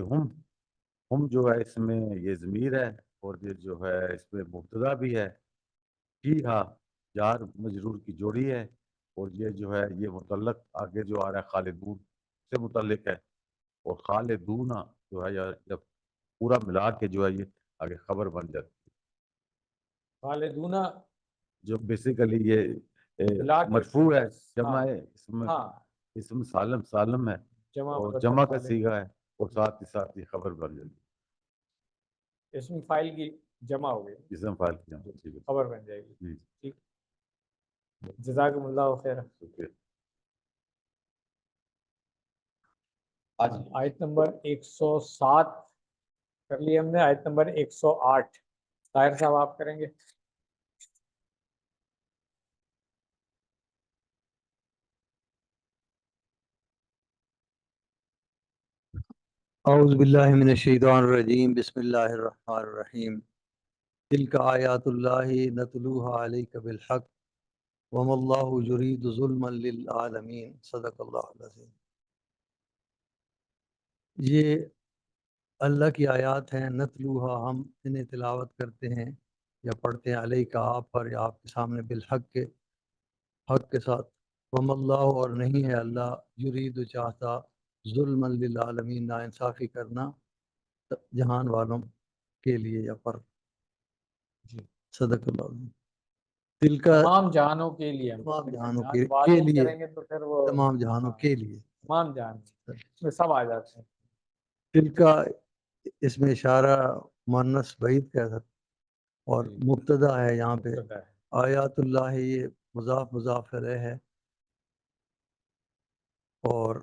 ہم جو ہے اس میں یہ ضمیر ہے، اور یہ جو ہے اس میں مبتدا بھی ہے. فیہا جار مجرور کی جوڑی ہے، اور یہ جو ہے یہ متعلق آگے جو آ رہا ہے خالدون سے متعلق ہے. اور خالدون جو ہے جب پورا ملا کے جو ہے یہ آگے خبر بن جاتی ہے، خالدون جو بیسیکلی یہ ملا کے مرفوع ہے، بس. جمع ہاں ہے، ہاں، اسم سالم ہے، جمع اور مذکر جمع کا سالم. صیغہ ہے، اور ساتھ ہی ساتھ یہ خبر بن جاتی ہے. اسم فائل کی جمع ہو گئی، اسم فاعل کی جمع. ٹھیک ہے. خبر بن جائے گی. جی ٹھیک. جزاکم اللہ خیر. شکریہ. آج آیت نمبر 107 کر لی ہم نے. آیت نمبر 108 طاہر صاحب آپ کریں گے. اعوذ باللہ من الشیطان الرجیم، بسم اللہ الرحمن الرحیم. تلک آیات اللہ نتلوها علیک بالحق وما اللہ یرید ظلما للعالمین. صدق اللہ العظیم. یہ اللہ کی آیات ہیں، نتلوها ہم انہیں تلاوت کرتے ہیں یا پڑھتے ہیں، علیک آپ پر یا آپ کے سامنے، بالحق کے حق کے ساتھ. وما اللہ اور نہیں ہے اللہ، یرید چاہتا، ظلما للعالمین ناانصافی کرنا جہان والوں کے لیے یا پر. جی. صدق اللہ العظیم. دل کا تمام جہانوں کے لیے، تمام جہانوں جہان کے والوں لیے، کریں گے تو پھر وہ تمام جہانوں ہاں، کے لیے. تمام جہان اس میں سب آ جاتے ہیں. دل کا اس میں اشارہ مؤنث بعید کا ہے، اور جی. مبتدا ہے یہاں پہ. مبتدا ہے. آیات اللہ یہ مضاف الیہ ہے، اور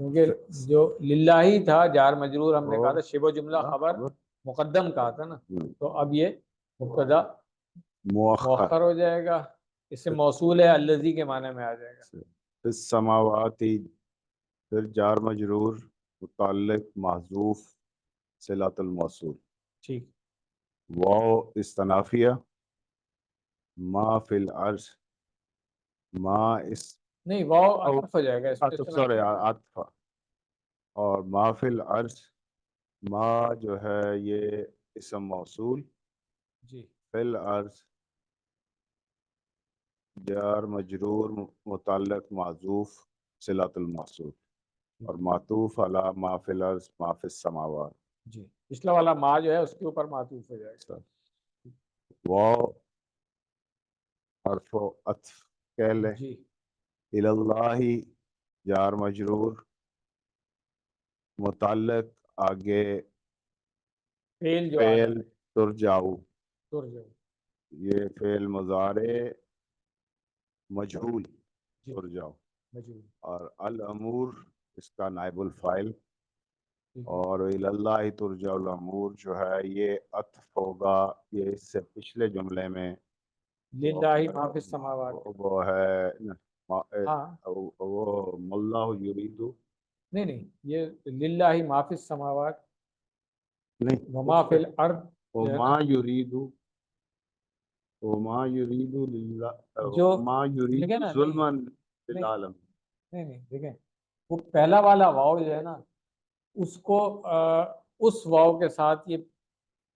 کیونکہ جو للہ تھا جار مجرور ہم نے کہا تھا شبہ جملہ خبر خبر مقدم کہا تھا نا، ہم، تو اب یہ مبتدا مؤخر مؤخر ہو جائے گا، اس سے موصول ہے الذی کے معنی میں آ جائے گا. فی السماواتی، پھر جار مجرور متعلق محذوف صلۃ الموصول. ٹھیک، واو استنافیہ، ما فی العرض، ما اس نہیں واو عطف ہو جائے گا اس پہ. سوری عطف، اور ما فی العرض، ما جو ہے یہ اسم موصول، جی فی العرض جار مجرور متعلق معذوف صلۃ الموصول، اور معطوف علی ما فی الارض ما فی السماوات. جی، پچھلا والا ما جو ہے اس کے اوپر معطوف ہو جائے گا. واو حرف عطف کہہ لیں. جی اللہ جار مجرور متعلق آگے فعل جو آ فعل جائے ترجعو، ترجمہ. یہ فعل مضارع مجہول جی ترجعو، مجھول. اور الامور اس کا نائب الفاعل، ٹھیک ہے. اور اللہ ترجع الامور جو ہے یہ عطف ہوگا، یہ اس سے پچھلے جملے میں للہ ما فی السماوات. وہ ہے ہاں وہ اللہ یرید نہیں یہ للہ ما فی السماوات نہیں، وما فی الارض جو ہے نا، وما یرید، وما یرید للہ، جو وما یرید دیکھیں نا، ظلما نہیں للعالم. نہیں دیکھیں، وہ پہلا والا واو جو ہے نا اس کو اس واو کے ساتھ یہ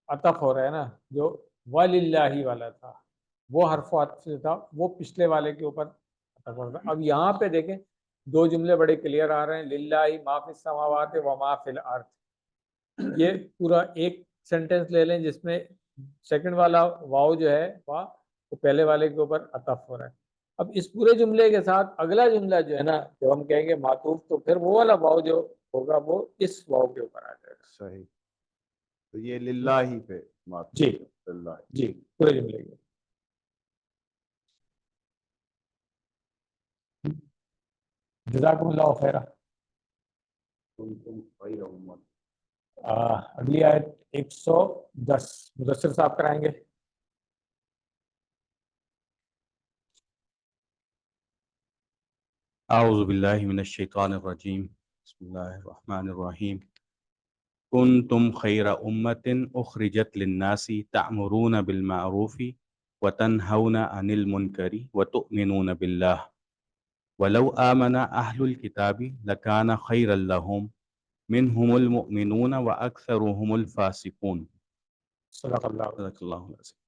عطف ہو رہا ہے نا، جو وَلِلَّهِ والا تھا وہ حرف عطف سے تھا، وہ پچھلے والے کے اوپر عطف ہو رہا ہے. اب یہاں پہ دیکھیں دو جملے بڑے کلیئر آ رہے ہیں، للہ ما فی السماوات وما فی الارض. یہ پورا ایک سینٹنس لے لیں جس میں سیکنڈ والا واو جو ہے وہ پہلے والے کے اوپر عطف ہو رہا ہے. اب اس پورے جملے کے ساتھ اگلا جملہ جو ہے نا، جب ہم کہیں گے معطوف، تو پھر وہ والا واو جو ہوگا وہ اس واو کے اوپر آ جائے گا. صحیح، تو یہ للہ پہ معطوف جی ہے، للہ. جی پورے جملے کے. جزاکم اللہ خیرہ. کنتم خیر امت. اگلی آیت 110 مدثر صاحب کرائیں گے. اعوذ باللہ من الشیطان الرجیم، بسم اللہ الرحمن الرحیم. کنتم خیر امت اخرجت للناس تعمرون بالمعروف وتنہون عن المنکر وتؤمنون باللہ ولو آمن اہل الکتاب لکان خیرا لہم منہم المؤمنون واکثرهم الفاسقون. صدق اللہ. صدق اللہ العظیم.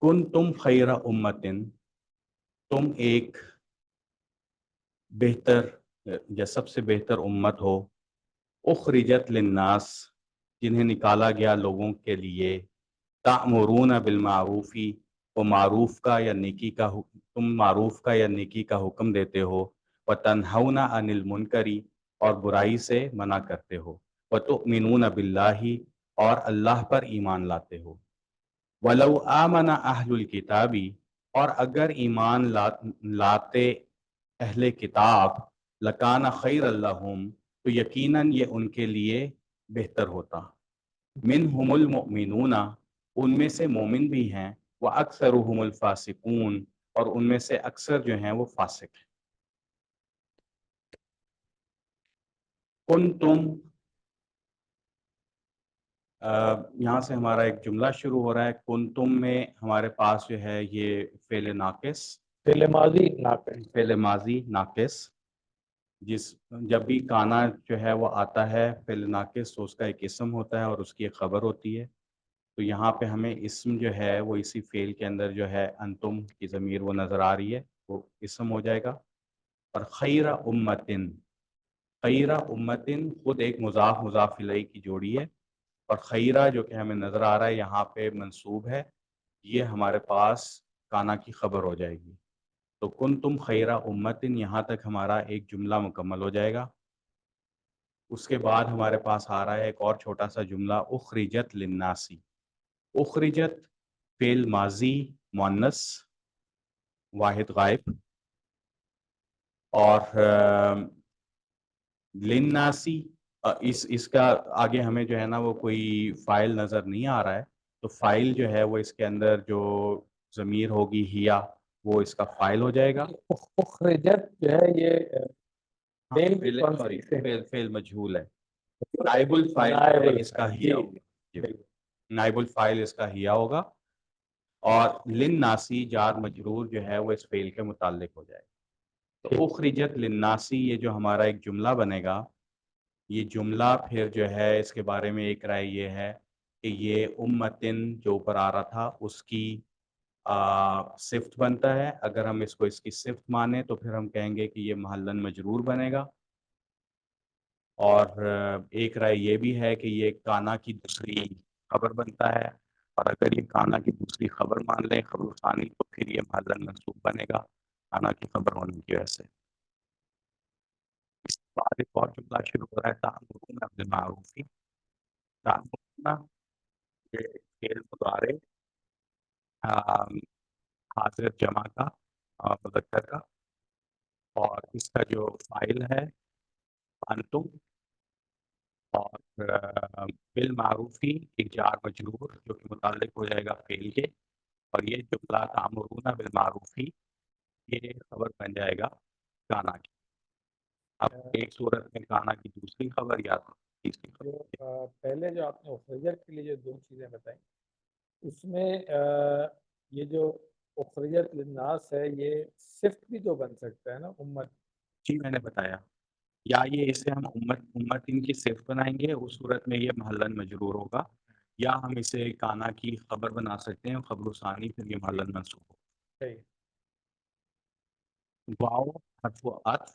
کنتم خیر امت، تم ایک بہتر یا سب سے بہتر امت ہو، اخرجت للناس جنہیں نکالا گیا لوگوں کے لیے، تأمرون بالمعروف و معروف کا یا نیکی کا تم معروف کا یا نیکی کا حکم دیتے ہو، وتنہون عن المنکر اور برائی سے منع کرتے ہو، وتؤمنون باللہ اور اللہ پر ایمان لاتے ہو. ولو آمن اہل الکتاب اور اگر ایمان لاتے اہل کتاب، لکان خیر لہم تو یقیناً یہ ان کے لیے بہتر ہوتا. منہم المؤمنون ان میں سے مومن بھی ہیں، واکثرهم الفاسقون اور ان میں سے اکثر جو ہیں وہ فاسق ہیں. کنتم، یہاں سے ہمارا ایک جملہ شروع ہو رہا ہے. کنتم میں ہمارے پاس جو ہے یہ فعل ناقص، فعل ماضی ناقص. فعل ماضی ناقص، جب بھی کانا جو ہے وہ آتا ہے فعل ناقص تو اس کا ایک اسم ہوتا ہے اور اس کی ایک خبر ہوتی ہے. تو یہاں پہ ہمیں اسم جو ہے وہ اسی فعل کے اندر جو ہے انتم کی ضمیر وہ نظر آ رہی ہے، وہ اسم ہو جائے گا. اور خیر امتن، خیر امتن خود ایک مضاف مضاف الیہ کی جوڑی ہے، اور خیرہ جو کہ ہمیں نظر آ رہا ہے یہاں پہ منصوب ہے، یہ ہمارے پاس کانا کی خبر ہو جائے گی. تو کنتم خیر امتن یہاں تک ہمارا ایک جملہ مکمل ہو جائے گا. اس کے بعد ہمارے پاس آ رہا ہے ایک اور چھوٹا سا جملہ، اخرجت للناسی. اخرجت فعل ماضی مؤنث واحد غائب، اور لناسی اس کا آگے ہمیں جو ہے نا وہ کوئی فائل نظر نہیں آ رہا ہے، تو فائل جو ہے وہ اس کے اندر جو ضمیر ہوگی ہیا وہ اس کا فائل ہو جائے گا. اخرجت جو ہے یہ فعل بھی کون سوری سی سے؟ فعل مجہول ہے. نائب الفاعل نائب جو ہے اس کا الفاعل، ہیا جی، ہوگا. جی. نائب الفاعل اس کا ہیا ہوگا. اور للناسی جار مجرور جو ہے وہ اس فعل کے متعلق ہو جائے گا. تو اخرجت للناسی یہ جو ہمارا ایک جملہ بنے گا، یہ جملہ پھر جو ہے اس کے بارے میں ایک رائے یہ ہے کہ یہ امتن جو اوپر آ رہا تھا اس کی صفت بنتا ہے. اگر ہم اس کو اس کی صفت مانیں تو پھر ہم کہیں گے کہ یہ محلن مجرور بنے گا. اور ایک رائے یہ بھی ہے کہ یہ کانا کی دوسری خبر بنتا ہے، اور اگر یہ کانا کی دوسری خبر مان لیں خبر ثانی تو پھر یہ محلن منصوب بنے گا کانا کی خبر ہونے کی وجہ سے. اس کے بعد ایک اور جملہ شروع ہو رہا ہے تأمرون بالمعروف. تأمرون یہ فعل مضارع حاضر جمع کا مذکر کا، اور اس کا جو فاعل ہے انتم، اور بالمعروفی ایک جار مجرور جو کہ متعلق ہو جائے گا فعل کے، اور یہ جملہ تأمرون بالمعروفی یہ خبر بن جائے گا کانا کی. اب ایک صورت میں کانا کی دوسری خبر یا تیسری خبر. جو پہلے جو آپ نے اخرجت کے لیے جو دو چیزیں بتائیں اس میں یہ جو اخرجت للناس ہے یہ صفت بھی تو بن سکتا ہے نا امت. جی میں نے بتایا، یا یہ اسے ہم امت ان کی صفت بنائیں گے اس صورت میں یہ محلن مجرور ہوگا، یا ہم اسے کانا کی خبر بنا سکتے ہیں خبر ثانی پھر یہ محلن منصوب ہوگا. صحیح. واو حرف عطف،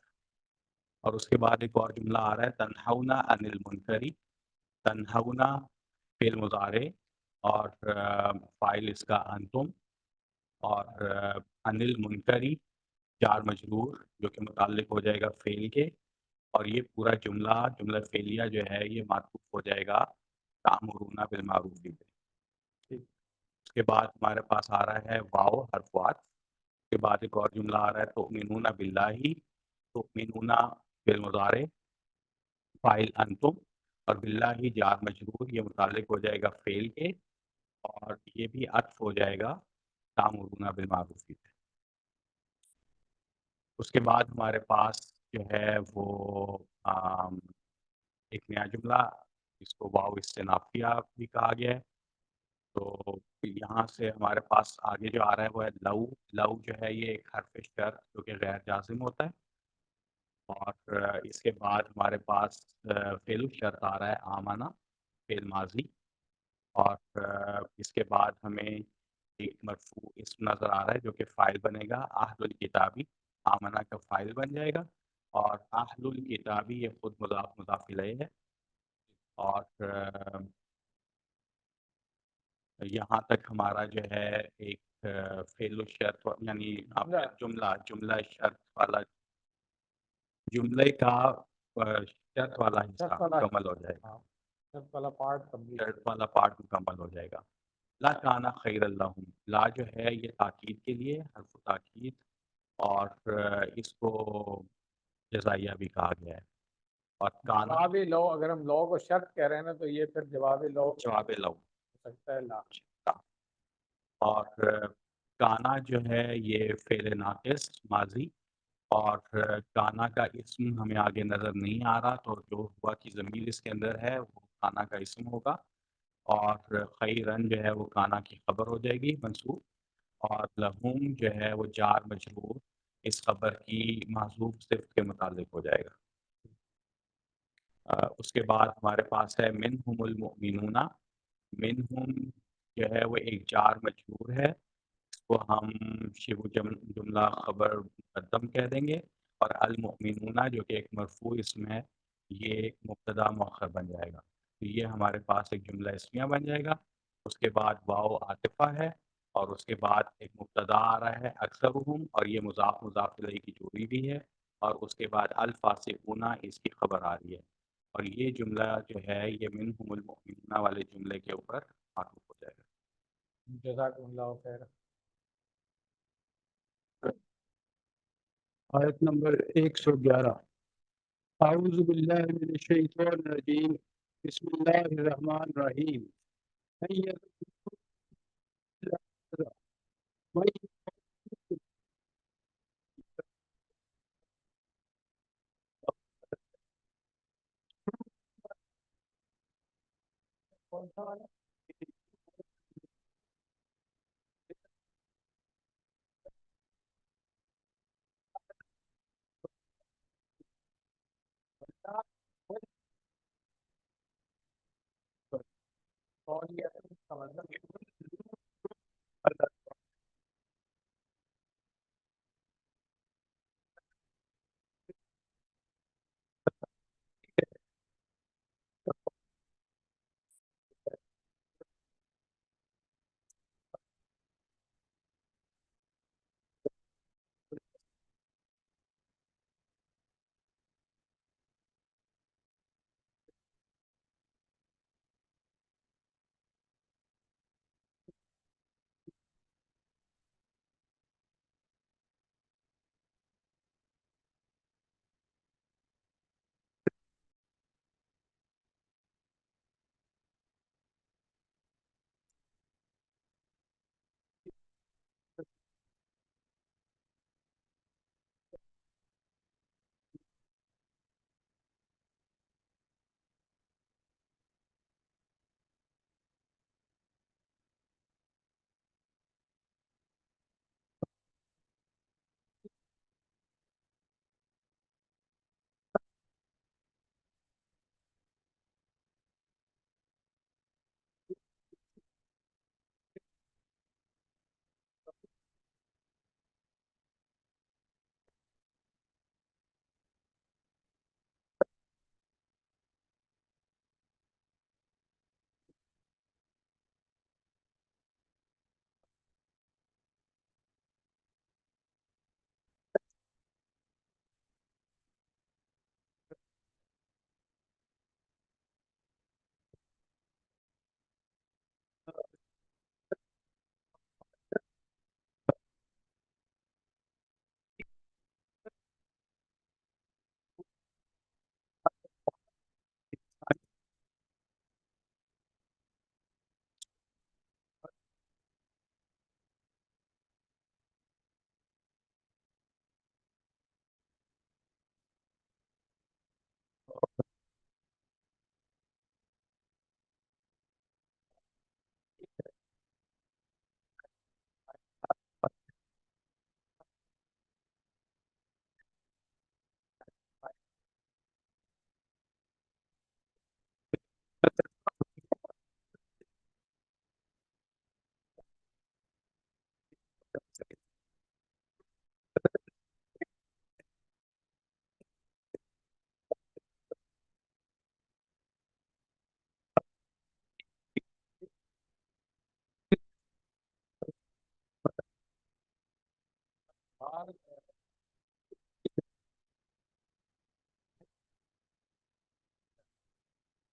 اور اس کے بعد ایک اور جملہ آ رہا ہے تنہونا عن المنکری. تنہونا فعل مضارع اور فاعل اس کا انتم، اور عن المنکری جار مجرور جو کہ متعلق ہو جائے گا فعل کے، اور یہ پورا جملہ فعلیہ جو ہے یہ معطوف ہو جائے گا تأمرون بالمعروف پہ. اس کے بعد ہمارے پاس آ رہا ہے واو حرف عطف. اس کے بعد ایک اور جملہ آ رہا ہے تؤمنون باللہ. تؤمنون فعل مضارع فاعل انتم، اور باللہ جار مجرور یہ متعلق ہو جائے گا فعل کے، اور یہ بھی عطف ہو جائے گا تأمرون بالمعروف پہ. اس کے بعد ہمارے پاس جو ہے وہ ایک نیا جملہ جس کو واو استنافیہ بھی کہا گیا ہے. تو یہاں سے ہمارے پاس آگے جو آ رہا ہے وہ ہے لو. لو جو ہے یہ ایک حرف شرط جو کہ غیر جازم ہوتا ہے، اور اس کے بعد ہمارے پاس فعل الشرط آ رہا ہے آمنا فعل ماضی، اور اس کے بعد ہمیں ایک مرفوع اسم نظر آ رہا ہے جو کہ فاعل بنے گا اہل الکتابی. آمنا کا فاعل بن جائے گا، اور اہل الکتابی یہ خود مضاف مضاف الیہ ہے. اور یہاں تک ہمارا جو ہے ایک فعل الشرط یعنی جملہ شرط والا جملے کا شرط والا حصہ مکمل ہو جائے گا. شرط والا پارٹ کمپلیٹ. شرط والا پارٹ مکمل ہو جائے گا. لا کانا خیر اللہم، لا جو ہے یہ تاکید کے لیے حرف تاکید، اور اس کو جزائیہ بھی کہا گیا ہے. اور کانا جواب لو، اگر ہم لو کو شرط کہہ رہے ہیں نا تو یہ پھر جواب لو جواب لو ہو سکتا ہے لا. اور کانا جو ہے یہ فعل ناقص ماضی، اور کانا کا اسم ہمیں آگے نظر نہیں آ رہا تو جو ہوا کی ضمیر اس کے اندر ہے وہ کانا کا اسم ہوگا، اور خیرن جو ہے وہ کانا کی خبر ہو جائے گی منصوب، اور لہم جو ہے وہ جار مجرور اس خبر کی محذوف صفت کے متعلق ہو جائے گا. اس کے بعد ہمارے پاس ہے منہم المؤمنون. منہم جو ہے وہ ایک جار مجرور ہے، اس کو ہم شبہ جملہ خبر مقدم کہہ دیں گے، اور المؤمنون جو کہ ایک مرفوع اسم ہے یہ ایک مبتدا مؤخر بن جائے گا. تو یہ ہمارے پاس ایک جملہ اسمیہ بن جائے گا. اس کے بعد واو عاطفہ ہے، اور اس کے بعد ایک مبتدا آ رہا ہے اکثرہم، اور یہ مضاف مضاف الیہ کی جوڑی بھی ہے، اور اس کے بعد الفاسقون اس کی خبر آ رہی ہے، اور یہ جملہ جو ہے یہ منہم المؤمنون والے جملے کے اوپر معطوف ہو جائے گا. جزاکم اللہ خیر. آیت نمبر 111 اعوذ باللہ من الشیطان الرجیم بسم اللہ الرحمن الرحیم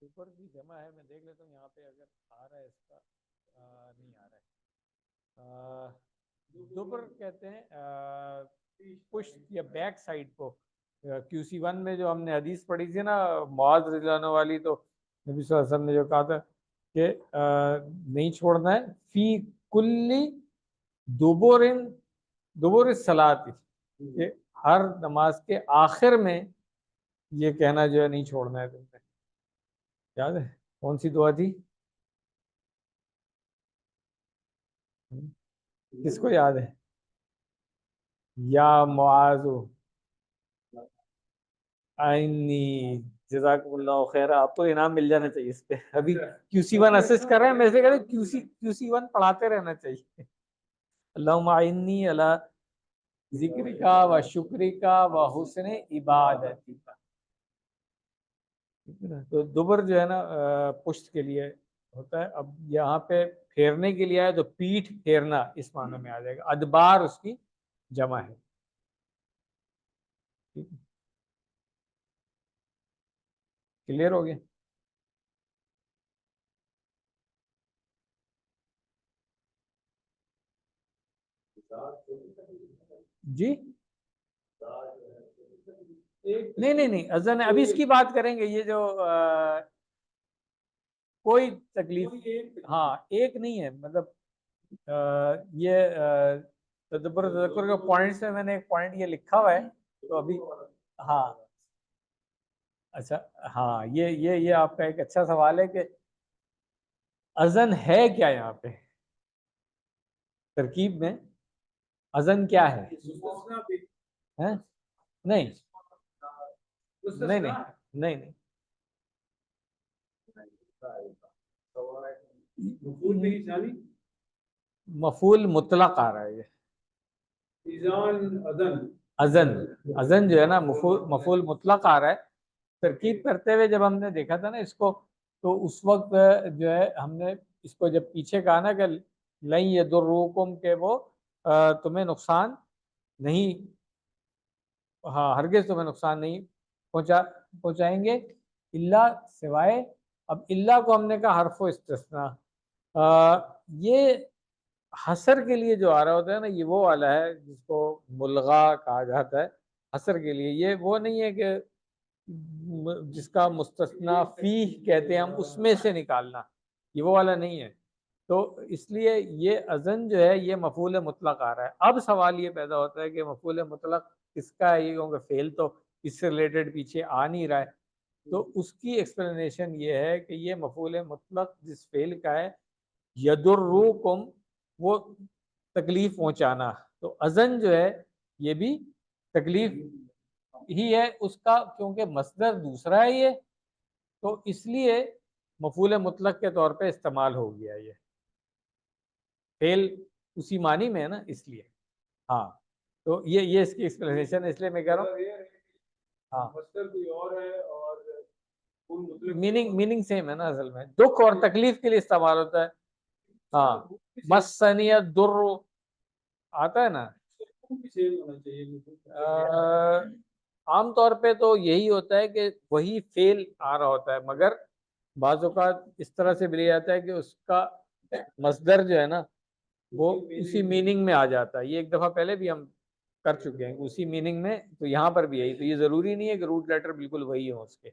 اوپر بھی جمع ہے، میں دیکھ لیتا ہوں یہاں پہ اگر آ رہا ہے اس کا، نہیں آ رہا ہے۔ دوبر کہتے ہیں پشت یا بیک سائڈ کو، QC1 میں جو ہم نے حدیث پڑھی تھی نا معاذ رضی اللہ عنہ والی، تو نبی صلی اللہ علیہ وسلم نے جو کہا تھا کہ نہیں چھوڑنا ہے فی کلی دبر الصلاۃ، کہ ہر نماز کے آخر میں یہ کہنا جو ہے نہیں چھوڑنا ہے تم نے۔ یاد ہے کون سی دعا تھی؟ کس کو یاد ہے؟ یا معاذ آئینی، جزاکم اللہ خیر، آپ کو انعام مل جانا چاہیے اس پہ۔ ابھی QC1 اسسٹ کر رہے ہیں، میں سے کہہ رہے QC1 پڑھاتے رہنا چاہیے۔ اللہم اعنی علی ذکرکا و شکرکا و حسن عبادتکا۔ تو دوبر جو ہے نا پشت کے لیے ہوتا ہے۔ اب یہاں پہ پھیرنے کے لیے ہے تو پیٹھ پھیرنا اس معنی میں آ جائے گا، ادبار اس کی جمع ہے۔ کلیئر ہو گیا؟ جی نہیں اذن ابھی اس کی بات کریں گے. یہ جو کوئی تکلیف, ہاں ایک نہیں ہے, مطلب یہ تدبر تذکر کے پوائنٹس میں نے ایک پوائنٹ یہ لکھا ہوا ہے تو ابھی, ہاں اچھا ہاں یہ آپ کا ایک اچھا سوال ہے کہ اذن ہے کیا یہاں پہ ترکیب میں, اذن کیا ہے؟ ہیں؟ نہیں مفعول مطلق آ رہا ہے یہ اذن جو ہے نا مفعول مطلق آ رہا ہے. ترکیب کرتے ہوئے جب ہم نے دیکھا تھا نا اس کو, تو اس وقت جو ہے ہم نے اس کو جب پیچھے کہا نا کہ لن یضرکم, کہ وہ تمہیں نقصان نہیں, ہاں ہرگز تمہیں نقصان نہیں پہنچائیں گے, الا سوائے. اب الا کو ہم نے کہا حرف و استثناء, یہ حصر کے لیے جو آ رہا ہوتا ہے نا, یہ وہ والا ہے جس کو ملغا کہا جاتا ہے حصر کے لیے. یہ وہ نہیں ہے کہ جس کا مستثنیٰ فیہ کہتے ہیں ہم, اس میں سے نکالنا, یہ وہ والا نہیں ہے. تو اس لیے یہ اذن جو ہے یہ مفعول مطلق آ رہا ہے. اب سوال یہ پیدا ہوتا ہے کہ مفعول مطلق کس کا ہے, یہ کیونکہ فعل تو اس سے ریلیٹڈ پیچھے آ نہیں رہا ہے. تو اس کی ایکسپلینیشن یہ ہے کہ یہ مفعول مطلق جس فعل کا ہے یضرکم, وہ تکلیف پہنچانا, تو اذن جو ہے یہ بھی تکلیف ہی ہے اس کا, کیونکہ مصدر دوسرا ہے یہ, تو اس لیے مفعول مطلق کے طور پہ استعمال ہو گیا. یہ فعل اسی معنی میں ہے نا, اس لیے ہاں. تو یہ اس کی ایکسپلینیشن ہے, اس لیے میں کہہ رہا ہوں ہاں میننگ سیم ہے نا اصل میں, دکھ اور تکلیف کے لیے استعمال ہوتا ہے. ہاں مسنی الضر آتا ہے نا, عام طور پہ تو یہی ہوتا ہے کہ وہی فعل آ رہا ہوتا ہے, مگر بعض اوقات اس طرح سے بھی لیا جاتا ہے کہ اس کا مصدر جو ہے نا وہ اسی میننگ میں آ جاتا ہے. یہ ایک دفعہ پہلے بھی ہم کر چکے ہیں اسی میننگ میں, تو یہاں پر بھی یہی. تو یہ ضروری نہیں ہے کہ روٹ لیٹر بالکل وہی ہو, اس کے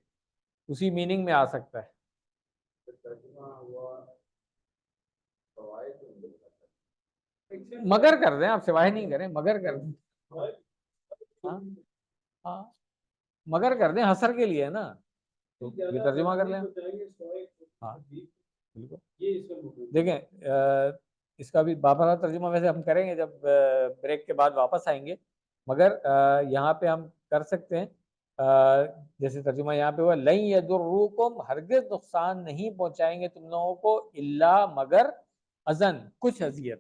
اسی میننگ میں آ سکتا ہے. مگر کر دیں آپ, سوائے نہیں کریں, مگر کر دیں. ہاں مگر کر دیں, حصر کے لیے ہے نا, تو یہ ترجمہ کر لیں. ہاں بالکل. دیکھیں اس کا بھی بابرا ترجمہ ویسے ہم کریں گے جب بریک کے بعد واپس آئیں گے, مگر یہاں پہ ہم کر سکتے ہیں جیسے ترجمہ یہاں پہ ہوا لن یضرکم, ہرگز نقصان نہیں پہنچائیں گے تم لوگوں کو, الا مگر اذن, کچھ اذیت.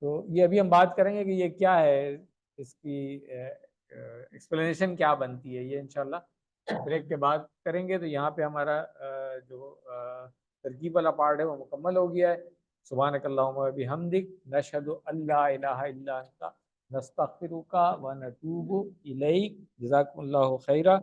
تو یہ ابھی ہم بات کریں گے کہ یہ کیا ہے, اس کی ایکسپلینیشن کیا بنتی ہے, یہ انشاءاللہ بریک کے بعد کریں گے. تو یہاں پہ ہمارا جو ترکیب والا پارٹ ہے وہ مکمل ہو گیا ہے. سبحانک اللہم و بحمدک, نشہد ان لا الہ الا انت, نستغفرک و نتوب الیک. جزاکم اللہ خیرہ.